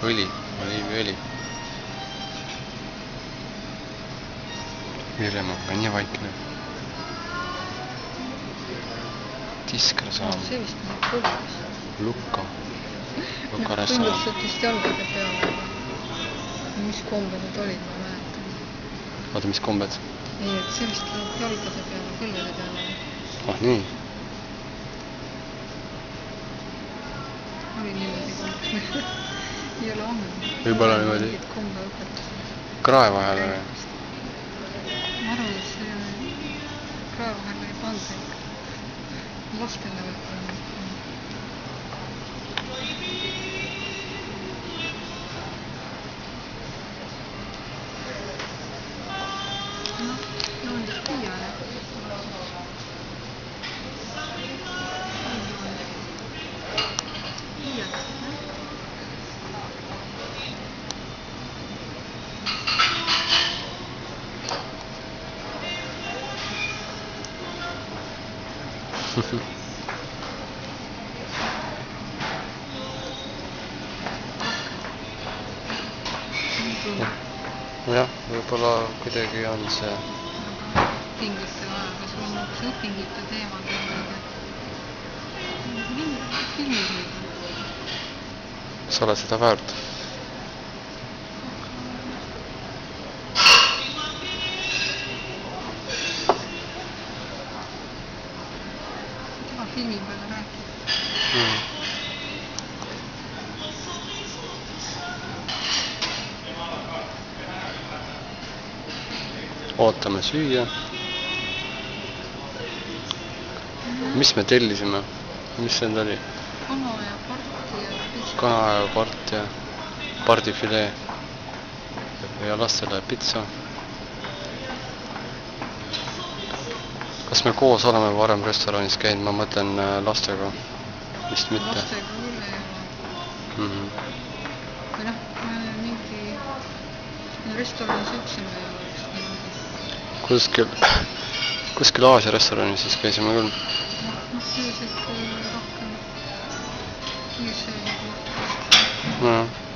Õli, oliiviõli. Virjamaga nii vaikne. Tiskersaam. See vist on põlvus. Lukka. Tundus võtist jalgade peale. Mis kombed need olid, ma mäletan. Vaata, mis kombed? Ei, et see vist läheb jalgade peale, põlvede peale. Ah, nii. Oli niimoodi kombed. Ei ole ammu. Võib-olla niimoodi. Kombe õpetus. Krae vahele või? Ma arvan, et see krae vahele ei panda. Lastele võib-olla. Joondus püüale. Jah, võib-olla kuidagi on see Õpingute ajal, kas on üks õpingute teemad filmid? sa oled seda väärt. Tema filmi peale rääkida. Ootame süüa. Mis me tellisime? Mis see oli? Kana ja parti ja pitsa. Kana ja part ja pardifilee. Ja lastele pitsa. Kas me koos oleme varem restoranis käinud? Ma mõtlen lastega. Vist mitte. Lastega küll ei ole. Või noh, me mingi restoranis üksime ei ole. Kuskil Aasia restoranis siis käisime küll. Sellised rohkem kiirseeli kohtadest.